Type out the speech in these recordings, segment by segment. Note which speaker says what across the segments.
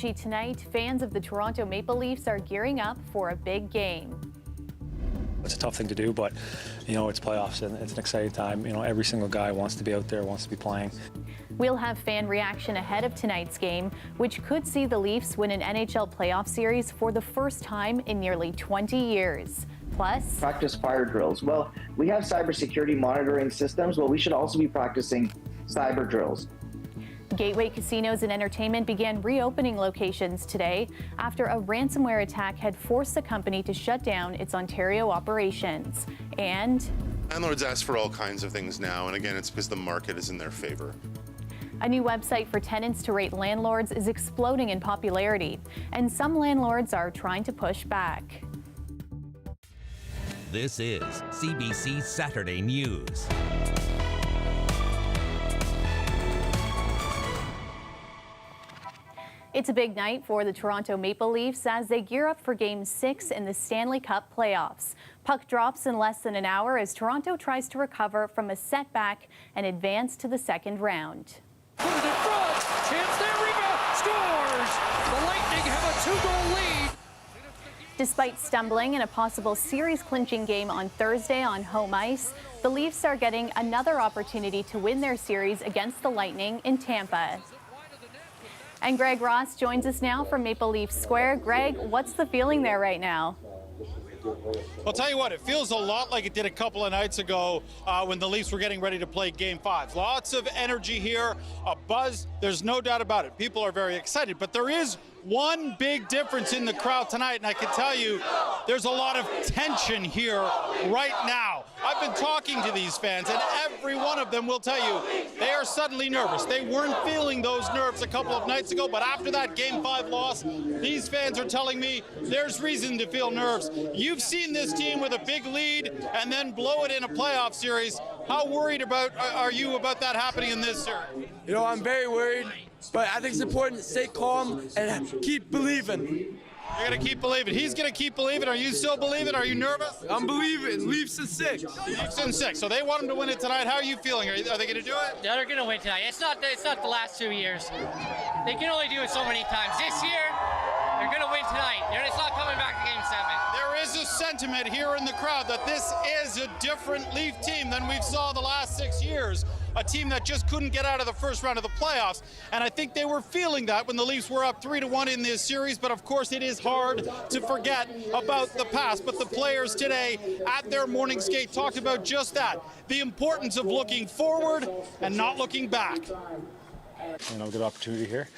Speaker 1: Richie, tonight, fans of the Toronto Maple Leafs are gearing up for a big game.
Speaker 2: It's a tough thing to do, but, you know, it's playoffs and it's an exciting time. You know, every single guy wants to be out there, wants to be playing.
Speaker 1: We'll have fan reaction ahead of tonight's game, which could see the Leafs win an NHL playoff series for the first time in nearly 20 years. Plus,
Speaker 3: practice fire drills. Well, we have cybersecurity monitoring systems. Well, we should also be practicing cyber drills.
Speaker 1: Gateway Casinos and Entertainment began reopening locations today after a ransomware attack had forced the company to shut down its Ontario operations. And
Speaker 4: landlords ask for all kinds of things now, and again, it's because the market is in their favor.
Speaker 1: A new website for tenants to rate landlords is exploding in popularity, and some landlords are trying to push back.
Speaker 5: This is CBC Saturday News.
Speaker 1: It's a big night for the Toronto Maple Leafs as they gear up for Game 6 in the Stanley Cup playoffs. Puck drops in less than an hour as Toronto tries to recover from a setback and advance to the second round.
Speaker 6: Put it in front, chance there, rebound, scores! The Lightning have a 2-goal lead.
Speaker 1: Despite stumbling in a possible series-clinching game on Thursday on home ice, the Leafs are getting another opportunity to win their series against the Lightning in Tampa. And Greg Ross joins us now from Maple Leaf Square. Greg, what's the feeling there right now?
Speaker 7: I'll tell you what, it feels a lot like it did a couple of nights ago when the Leafs were getting ready to play Game 5. Lots of energy here, a buzz, there's no doubt about it. People are very excited, but there is one big difference in the crowd tonight, and I can tell you there's a lot of tension here right now. I've been talking to these fans, and every one of them will tell you they are suddenly nervous. They weren't feeling those nerves a couple of nights ago, but after that Game 5 loss, these fans are telling me there's reason to feel nerves. You've seen this team with a big lead and then blow it in a playoff series. How worried are you about that happening in this series?
Speaker 8: You know, I'm very worried, but I think it's important to stay calm and keep believing.
Speaker 7: You're going to keep believing. He's going to keep believing. Are you still believing? Are you nervous?
Speaker 8: I'm believing. Leafs in 6.
Speaker 7: Leafs in 6. So they want him to win it tonight. How are you feeling? Are they going to do it?
Speaker 9: Yeah, they're going to win tonight. It's not the last 2 years. They can only do it so many times. This year, they're going to win tonight. It's not coming back to Game 7.
Speaker 7: There is a sentiment here in the crowd that this is a different Leaf team than we've saw the last 6 years. A team that just couldn't get out of the first round of the playoffs. And I think they were feeling that when the Leafs were up 3-1 in this series. But of course, it is hard to forget about the past. But the players today at their morning skate talked about just that. The importance of looking forward and not looking back.
Speaker 2: You know, good opportunity here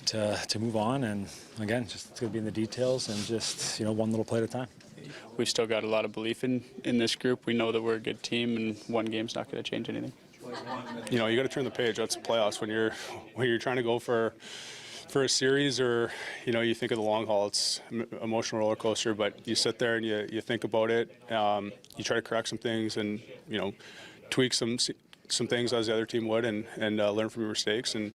Speaker 2: to move on, and again, just it's going to be in the details and just, you know, one little play at a time.
Speaker 10: We've still got a lot of belief in this group. We know that we're a good team, and one game's not going to change anything.
Speaker 11: You know, you got to turn the page. That's the playoffs. When you're trying to go for a series, or you know, you think of the long haul. It's an emotional roller coaster. But you sit there and you think about it. You try to correct some things, and you know, tweak some things as the other team would, and learn from your mistakes. And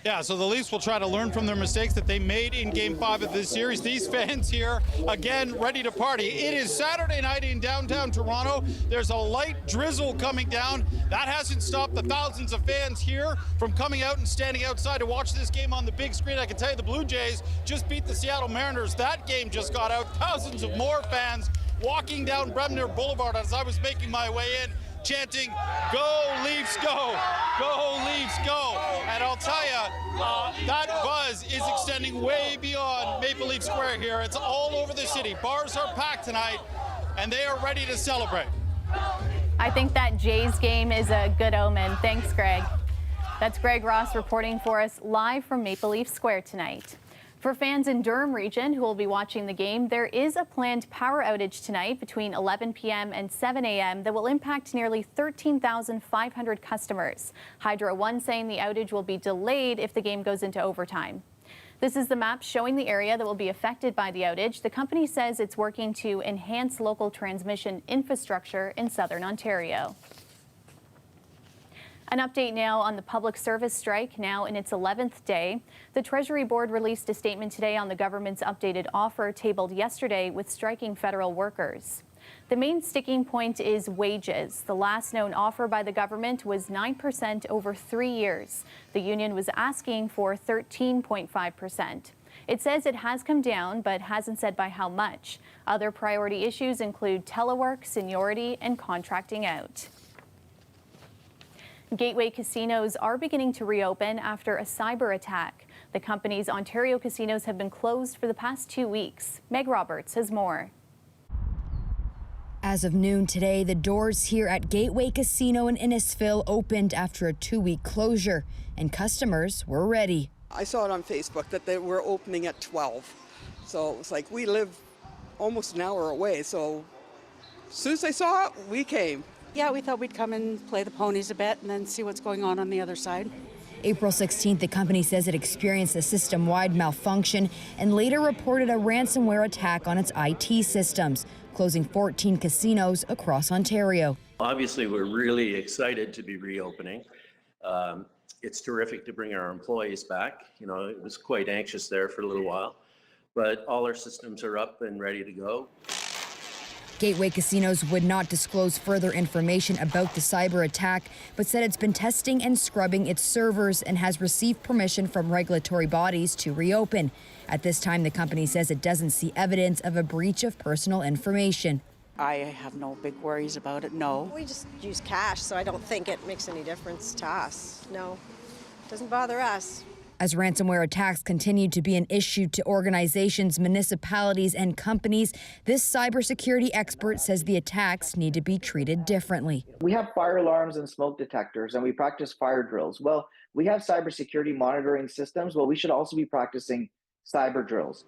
Speaker 7: yeah, so the Leafs will try to learn from their mistakes that they made in Game 5 of this series. These fans here, again, ready to party. It is Saturday night in downtown Toronto. There's a light drizzle coming down. That hasn't stopped the thousands of fans here from coming out and standing outside to watch this game on the big screen. I can tell you the Blue Jays just beat the Seattle Mariners. That game just got out. Thousands of more fans walking down Bremner Boulevard as I was making my way in, chanting, "Go Leafs, go! Go Leafs, go!" And I'll tell you, that buzz is extending way beyond Maple Leaf Square here. It's all over the city. Bars are packed tonight, and they are ready to celebrate.
Speaker 1: I think that Jays game is a good omen. Thanks, Greg. That's Greg Ross reporting for us live from Maple Leaf Square tonight. For fans in Durham region who will be watching the game, there is a planned power outage tonight between 11 p.m. and 7 a.m. that will impact nearly 13,500 customers. Hydro One saying the outage will be delayed if the game goes into overtime. This is the map showing the area that will be affected by the outage. The company says it's working to enhance local transmission infrastructure in southern Ontario. An update now on the public service strike, now in its 11th day. The Treasury Board released a statement today on the government's updated offer tabled yesterday with striking federal workers. The main sticking point is wages. The last known offer by the government was 9% over 3 years. The union was asking for 13.5%. It says it has come down, but hasn't said by how much. Other priority issues include telework, seniority, and contracting out. Gateway casinos are beginning to reopen after a cyber attack. The company's Ontario casinos have been closed for the past 2 weeks. Meg Roberts has more.
Speaker 12: As of noon today, the doors here at Gateway Casino in Innisfil opened after a 2-week closure, and customers were ready.
Speaker 13: I saw it on Facebook that they were opening at 12. So it was like, we live almost an hour away. So as soon as I saw it, we came.
Speaker 14: Yeah, we thought we'd come and play the ponies a bit and then see what's going on the other side.
Speaker 12: April 16th, the company says it experienced a system-wide malfunction and later reported a ransomware attack on its IT systems, closing 14 casinos across Ontario.
Speaker 15: Obviously, we're really excited to be reopening. It's terrific to bring our employees back. You know, it was quite anxious there for a little while, but all our systems are up and ready to go.
Speaker 12: Gateway Casinos would not disclose further information about the cyber attack, but said it's been testing and scrubbing its servers and has received permission from regulatory bodies to reopen. At this time, the company says it doesn't see evidence of a breach of personal information.
Speaker 14: I have no big worries about it, no.
Speaker 16: We just use cash, so I don't think it makes any difference to us. No, doesn't bother us.
Speaker 12: As ransomware attacks continue to be an issue to organizations, municipalities, and companies, this cybersecurity expert says the attacks need to be treated differently.
Speaker 3: We have fire alarms and smoke detectors, and we practice fire drills. Well, we have cybersecurity monitoring systems. Well, we should also be practicing cyber drills.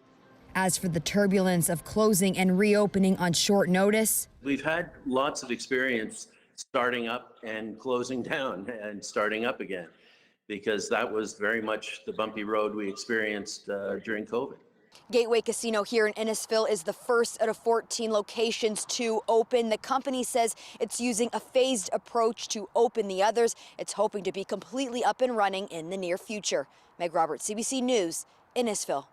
Speaker 12: As for the turbulence of closing and reopening on short notice,
Speaker 15: We've had lots of experience starting up and closing down and starting up again, because that was very much the bumpy road we experienced during COVID.
Speaker 12: Gateway Casino here in Innisfil is the first out of 14 locations to open. The company says it's using a phased approach to open the others. It's hoping to be completely up and running in the near future. Meg Roberts, CBC News, Innisfil.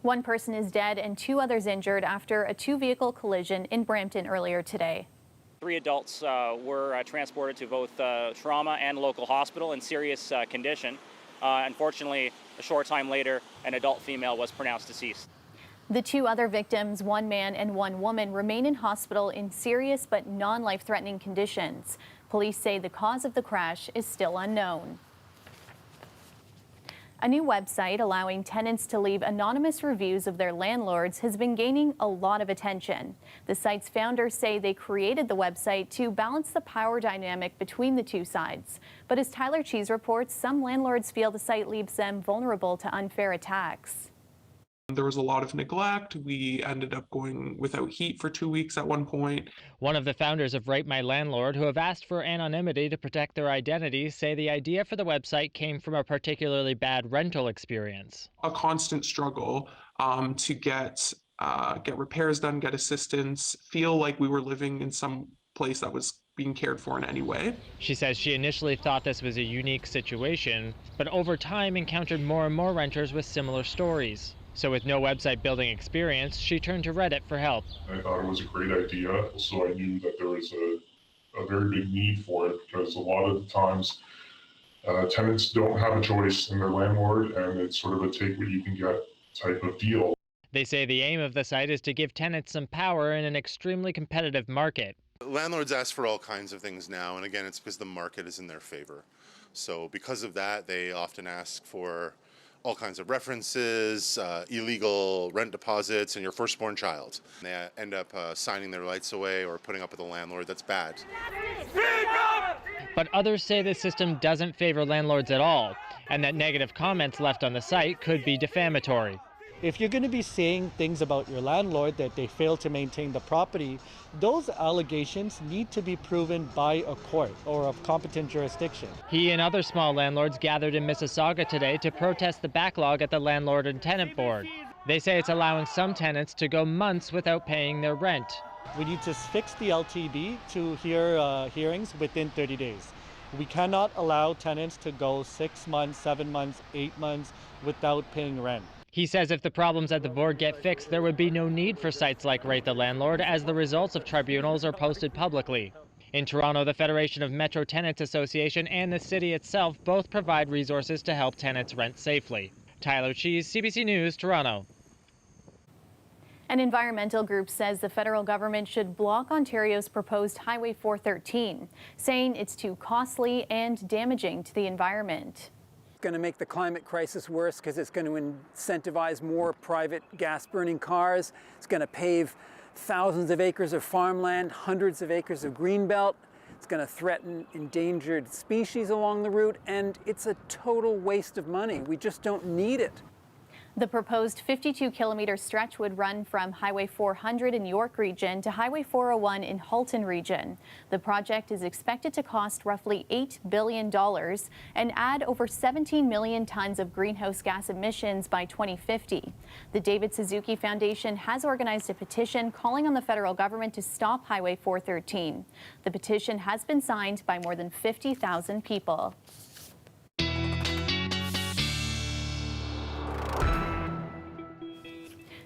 Speaker 1: One person is dead and 2 others injured after a 2-vehicle collision in Brampton earlier today.
Speaker 17: 3 adults were transported to both trauma and local hospital in serious condition. Unfortunately, a short time later, an adult female was pronounced deceased.
Speaker 1: The 2 other victims, 1 man and 1 woman, remain in hospital in serious but non-life-threatening conditions. Police say the cause of the crash is still unknown. A new website allowing tenants to leave anonymous reviews of their landlords has been gaining a lot of attention. The site's founders say they created the website to balance the power dynamic between the 2 sides. But as Tyler Cheese reports, some landlords feel the site leaves them vulnerable to unfair attacks.
Speaker 18: There was a lot of neglect. We ended up going without heat for 2 weeks at one point.
Speaker 19: One of the founders of Write My Landlord, who have asked for anonymity to protect their identities, say the idea for the website came from a particularly bad rental experience.
Speaker 18: A constant struggle to get repairs done, get assistance, feel like we were living in some place that was being cared for in any way.
Speaker 19: She says she initially thought this was a unique situation, but over time encountered more and more renters with similar stories. So with no website building experience, she turned to Reddit for help.
Speaker 20: I thought it was a great idea, so I knew that there was a very big need for it, because a lot of the times tenants don't have a choice in their landlord, and it's sort of a take what you can get type of deal.
Speaker 19: They say the aim of the site is to give tenants some power in an extremely competitive market.
Speaker 4: Landlords ask for all kinds of things now, and again, it's because the market is in their favor. So because of that, they often ask for all kinds of references, illegal rent deposits, and your firstborn child. They end up signing their rights away or putting up with a landlord that's bad.
Speaker 19: But others say the system doesn't favor landlords at all, and that negative comments left on the site could be defamatory.
Speaker 21: If you're going to be saying things about your landlord, that they fail to maintain the property, those allegations need to be proven by a court or a competent jurisdiction.
Speaker 19: He and other small landlords gathered in Mississauga today to protest the backlog at the Landlord and Tenant Board. They say it's allowing some tenants to go months without paying their rent.
Speaker 21: We need to fix the LTD to hear hearings within 30 days. We cannot allow tenants to go 6 months, 7 months, 8 months without paying rent.
Speaker 19: He says if the problems at the board get fixed, there would be no need for sites like Rate the Landlord, as the results of tribunals are posted publicly. In Toronto, the Federation of Metro Tenants Association and the city itself both provide resources to help tenants rent safely. Tyler Cheese, CBC News, Toronto.
Speaker 1: An environmental group says the federal government should block Ontario's proposed Highway 413, saying it's too costly and damaging to the environment.
Speaker 5: It's going to make the climate crisis worse because it's going to incentivize more private gas-burning cars. It's going to pave thousands of acres of farmland, hundreds of acres of greenbelt. It's going to threaten endangered species along the route, and it's a total waste of money. We just don't need it.
Speaker 1: The proposed 52-kilometer stretch would run from Highway 400 in York Region to Highway 401 in Halton Region. The project is expected to cost roughly $8 billion and add over 17 million tons of greenhouse gas emissions by 2050. The David Suzuki Foundation has organized a petition calling on the federal government to stop Highway 413. The petition has been signed by more than 50,000 people.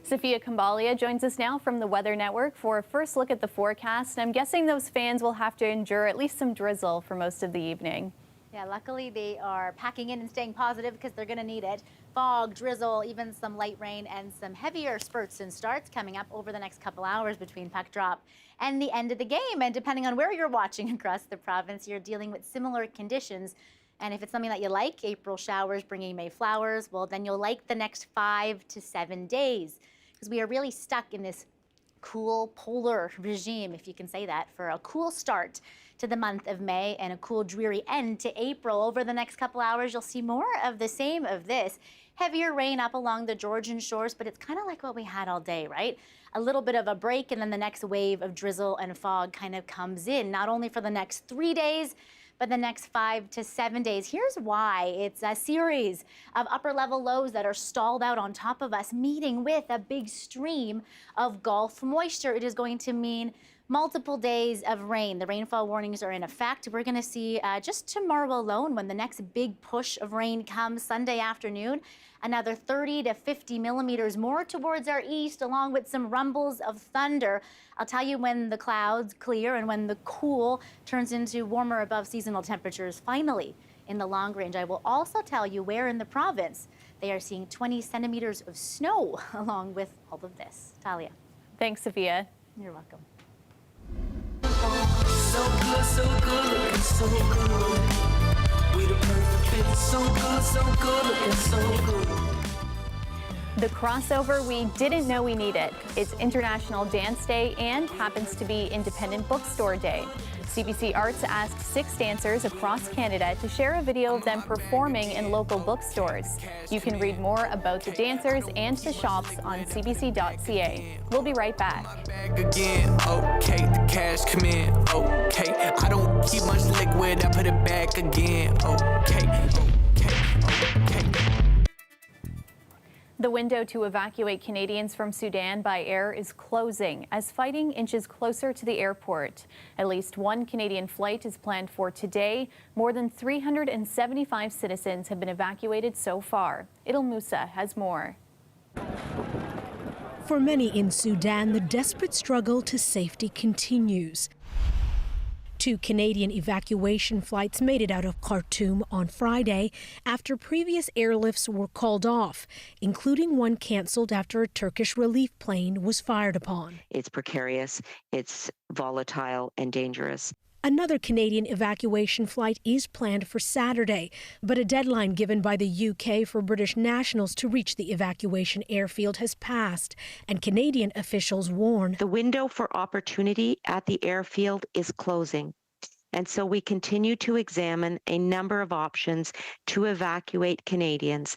Speaker 1: Sophia Kambalia joins us now from the Weather Network for a first look at the forecast. I'm guessing those fans will have to endure at least some drizzle for most of the evening.
Speaker 22: Yeah, luckily they are packing in and staying positive because they're going to need it. Fog, drizzle, even some light rain and some heavier spurts and starts coming up over the next couple hours between puck drop and the end of the game. And depending on where you're watching across the province, you're dealing with similar conditions. And if it's something that you like, April showers bringing May flowers, well, then you'll like the next 5 to 7 days. Because we are really stuck in this cool polar regime, if you can say that, for a cool start to the month of May and a cool, dreary end to April. Over the next couple hours, you'll see more of the same of this. Heavier rain up along the Georgian shores, but it's kind of like what we had all day, right? A little bit of a break, and then the next wave of drizzle and fog kind of comes in, not only for the next 3 days, but the next 5 to 7 days. Here's why. It's a series of upper-level lows that are stalled out on top of us, meeting with a big stream of Gulf moisture. It is going to mean multiple days of rain. The rainfall warnings are in effect. We're going to see just tomorrow alone, when the next big push of rain comes Sunday afternoon, another 30 to 50 millimeters more towards our east, along with some rumbles of thunder. I'll tell you when the clouds clear and when the cool turns into warmer above seasonal temperatures finally in the long range. I will also tell you where in the province they are seeing 20 centimeters of snow along with all of this. Talia.
Speaker 1: Thanks, Sophia.
Speaker 22: You're welcome.
Speaker 23: So good, looking so good. We the perfect fit, so good, looking so good.
Speaker 1: The crossover we didn't know we needed. It's International Dance Day and happens to be Independent Bookstore Day. CBC Arts asked 6 dancers across Canada to share a video of them performing in local bookstores. You can read more about the dancers and the shops on cbc.ca. We'll be right back.
Speaker 23: Again, okay, the cash come in, okay. I don't keep much liquid, I put it back again, okay.
Speaker 1: The window to evacuate Canadians from Sudan by air is closing as fighting inches closer to the airport. At least one Canadian flight is planned for today. More than 375 citizens have been evacuated so far. Idil Musa has more.
Speaker 24: For many in Sudan, the desperate struggle to safety continues. 2 Canadian evacuation flights made it out of Khartoum on Friday after previous airlifts were called off, including one cancelled after a Turkish relief plane was fired upon.
Speaker 25: It's precarious, it's volatile and dangerous.
Speaker 24: Another Canadian evacuation flight is planned for Saturday, but a deadline given by the UK for British nationals to reach the evacuation airfield has passed, and Canadian officials warn
Speaker 25: the window for opportunity at the airfield is closing. And so we continue to examine a number of options to evacuate Canadians.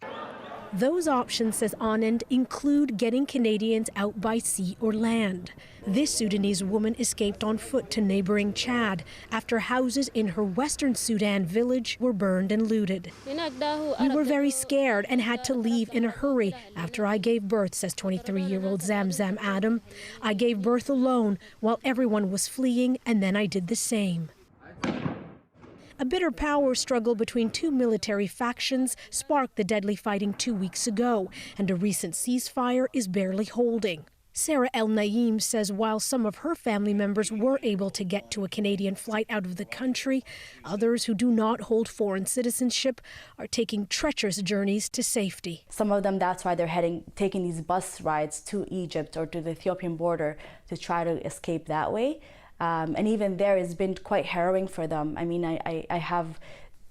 Speaker 24: Those options, says Anand, include getting Canadians out by sea or land. This Sudanese woman escaped on foot to neighboring Chad after houses in her western Sudan village were burned and looted. We were very scared and had to leave in a hurry after I gave birth, says 23-year-old Zamzam Adam. I gave birth alone while everyone was fleeing, and then I did the same. A bitter power struggle between two military factions sparked the deadly fighting 2 weeks ago, and a recent ceasefire is barely holding. Sarah El Naim says while some of her family members were able to get to a Canadian flight out of the country, others who do not hold foreign citizenship are taking treacherous journeys to safety.
Speaker 2: Some of them, that's why they're taking these bus rides to Egypt or to the Ethiopian border to try to escape that way. And even there, it's been quite harrowing for them. I mean, I have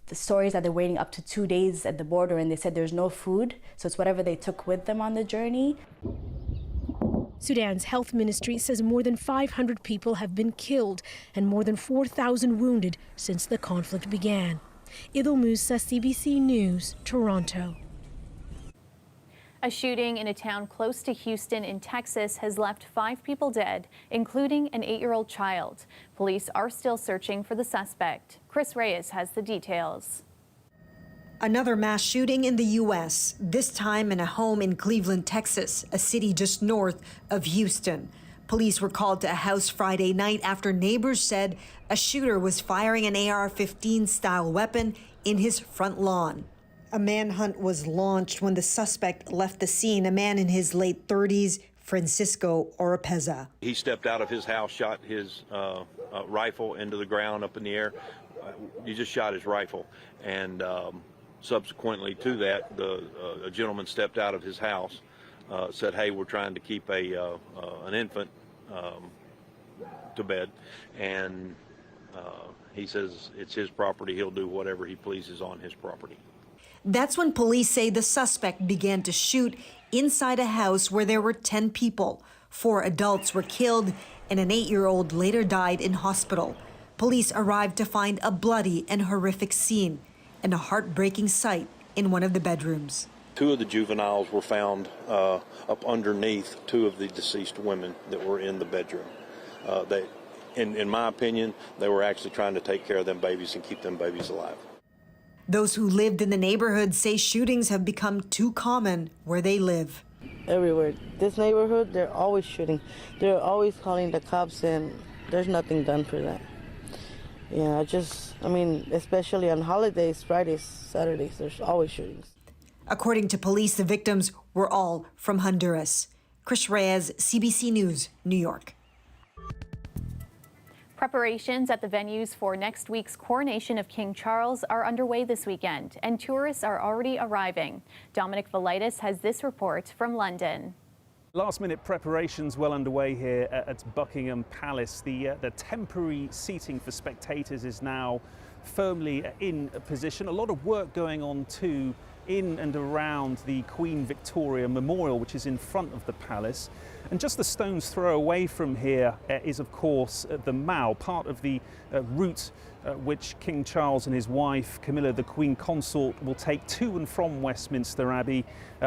Speaker 2: the stories that they're waiting up to 2 days at the border, and they said there's no food, so it's whatever they took with them on the journey.
Speaker 24: Sudan's health ministry says more than 500 people have been killed and more than 4,000 wounded since the conflict began. Idil Musa, CBC News, Toronto.
Speaker 1: A shooting in a town close to Houston in Texas has left 5 people dead, including an 8-year-old child. Police are still searching for the suspect. Chris Reyes has the details.
Speaker 6: Another mass shooting in the U.S., this time in a home in Cleveland, Texas, a city just north of Houston. Police were called to a house Friday night after neighbors said a shooter was firing an AR-15 style weapon in his front lawn. A manhunt was launched when the suspect left the scene, a man in his late 30s, Francisco Oropeza.
Speaker 8: He stepped out of his house, shot his rifle into the ground up in the air. He just shot his rifle, and subsequently to that, a gentleman stepped out of his house, said, "Hey, we're trying to keep an infant to bed," and he says it's his property. He'll do whatever he pleases on his property.
Speaker 6: That's when police say the suspect began to shoot inside a house where there were 10 people. 4 adults were killed, and an 8-year-old later died in hospital. Police arrived to find a bloody and horrific scene and a heartbreaking sight in one of the bedrooms.
Speaker 8: 2 of the juveniles were found up underneath 2 of the deceased women that were in the bedroom. In my opinion, they were actually trying to take care of them babies and keep them babies alive.
Speaker 6: Those who lived in the neighborhood say shootings have become too common where they live.
Speaker 9: Everywhere. This neighborhood, they're always shooting. They're always calling the cops, and there's nothing done for that. Yeah, I mean, especially on holidays, Fridays, Saturdays, there's always shootings.
Speaker 6: According to police, the victims were all from Honduras. Chris Reyes, CBC News, New York.
Speaker 1: Preparations at the venues for next week's coronation of King Charles are underway this weekend, and tourists are already arriving. Dominic Velitis has this report from London.
Speaker 10: Last-minute preparations well underway here at Buckingham Palace. The temporary seating for spectators is now firmly in position. A lot of work going on too in and around the Queen Victoria Memorial, which is in front of the palace. And just a stone's throw away from here is, of course, the Mall, part of the route which King Charles and his wife, Camilla, the Queen Consort, will take to and from Westminster Abbey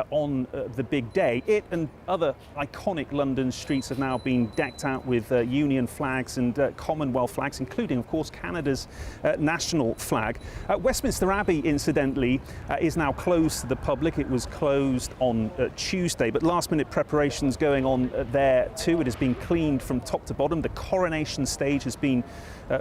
Speaker 10: on the big day. It and other iconic London streets have now been decked out with Union flags and Commonwealth flags, including, of course, Canada's national flag. Westminster Abbey, incidentally, is now closed to the public. It was closed on Tuesday, but last-minute preparations going on there too. It has been cleaned from top to bottom. The coronation stage has been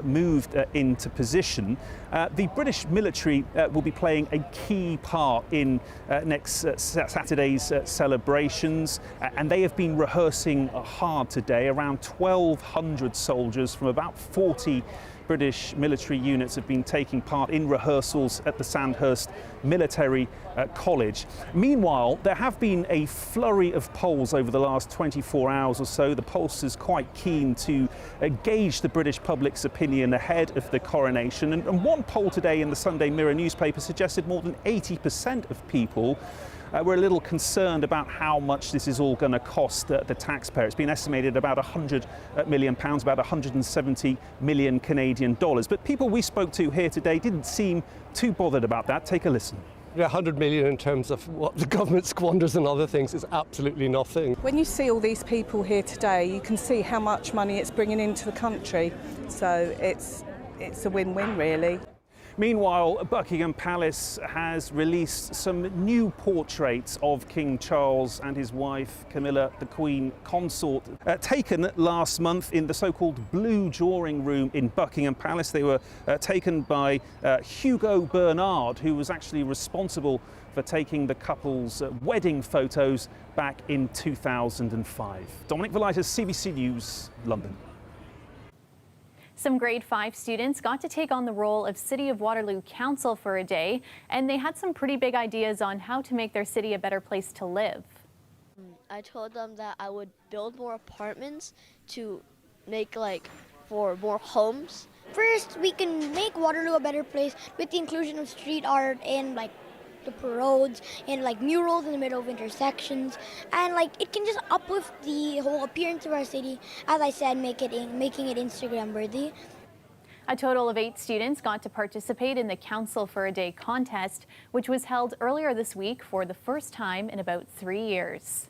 Speaker 10: moved into position. The British military will be playing a key part in next Saturday's celebrations, and they have been rehearsing hard today. Around 1,200 soldiers from about 40 British military units have been taking part in rehearsals at the Sandhurst Military College. Meanwhile, there have been a flurry of polls over the last 24 hours or so. The pollsters quite keen to gauge the British public's opinion ahead of the coronation. And one poll today in the Sunday Mirror newspaper suggested more than 80% of people we're a little concerned about how much this is all going to cost the taxpayer. It's been estimated about £100 million, about 170 million Canadian dollars. But people we spoke to here today didn't seem too bothered about that. Take a listen.
Speaker 26: 100 million in terms of what the government squanders and other things is absolutely nothing.
Speaker 27: When you see all these people here today, you can see how much money it's bringing into the country. So it's a win-win, really.
Speaker 10: Meanwhile, Buckingham Palace has released some new portraits of King Charles and his wife Camilla, the Queen Consort, taken last month in the so-called Blue Drawing Room in Buckingham Palace. They were taken by Hugo Bernard, who was actually responsible for taking the couple's wedding photos back in 2005. Dominic Velitis, CBC News, London.
Speaker 1: Some grade 5 students got to take on the role of City of Waterloo Council for a day, and they had some pretty big ideas on how to make their city a better place to live.
Speaker 3: I told them that I would build more apartments to make for more homes.
Speaker 7: First, we can make Waterloo a better place with the inclusion of street art and the roads and murals in the middle of intersections, and it can just uplift the whole appearance of our city. As I said, making it Instagram worthy.
Speaker 1: A total of 8 students got to participate in the Council for a Day contest, which was held earlier this week for the first time in about 3 years.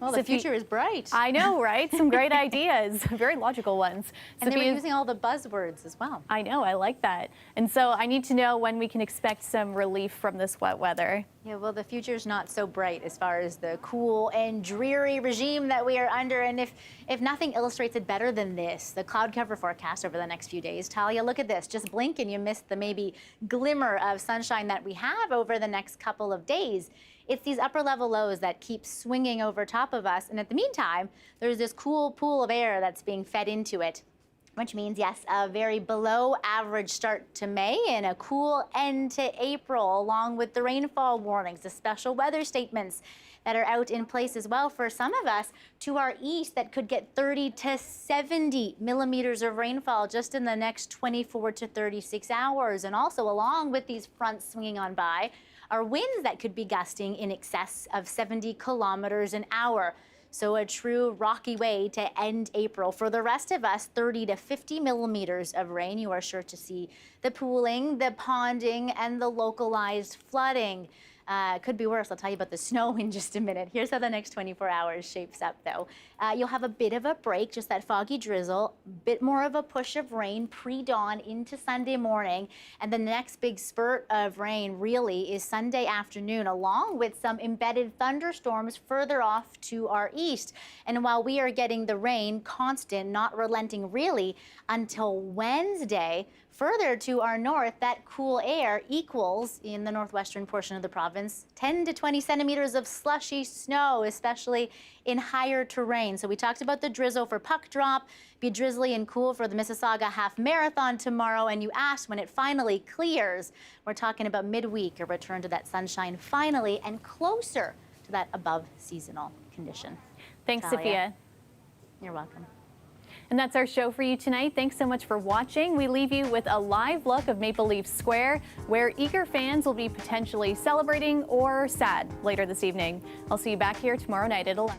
Speaker 22: Well, the future is bright.
Speaker 1: I know, right? Some great ideas, very logical ones.
Speaker 22: And they were using all the buzzwords as well.
Speaker 1: I know, I like that. And so I need to know when we can expect some relief from this wet weather.
Speaker 22: Yeah, well, the future's not so bright as far as the cool and dreary regime that we are under. And if nothing illustrates it better than this, the cloud cover forecast over the next few days. Talia, look at this. Just blink and you miss the maybe glimmer of sunshine that we have over the next couple of days. It's these upper level lows that keep swinging over top of us. And at the meantime, there's this cool pool of air that's being fed into it, which means, yes, a very below average start to May and a cool end to April, along with the rainfall warnings, the special weather statements that are out in place as well for some of us to our east that could get 30 to 70 millimeters of rainfall just in the next 24 to 36 hours. And also along with these fronts swinging on by, are winds that could be gusting in excess of 70 kilometers an hour. So a true rocky way to end April. For the rest of us, 30 to 50 millimeters of rain. You are sure to see the pooling, the ponding, and the localized flooding. Could be worse. I'll tell you about the snow in just a minute. Here's how the next 24 hours shapes up, though. You'll have a bit of a break, just that foggy drizzle, bit more of a push of rain pre-dawn into Sunday morning. And the next big spurt of rain really is Sunday afternoon, along with some embedded thunderstorms further off to our east. And while we are getting the rain constant, not relenting really until Wednesday, further to our north, that cool air equals, in the northwestern portion of the province, 10 to 20 centimeters of slushy snow, especially in higher terrain. So we talked about the drizzle for puck drop, be drizzly and cool for the Mississauga Half Marathon tomorrow, and you asked when it finally clears. We're talking about midweek, a return to that sunshine finally, and closer to that above seasonal condition.
Speaker 1: Thanks,
Speaker 22: Talia.
Speaker 1: Sophia.
Speaker 22: You're welcome.
Speaker 1: And that's our show for you tonight. Thanks so much for watching. We leave you with a live look of Maple Leaf Square, where eager fans will be potentially celebrating or sad later this evening. I'll see you back here tomorrow night at 11.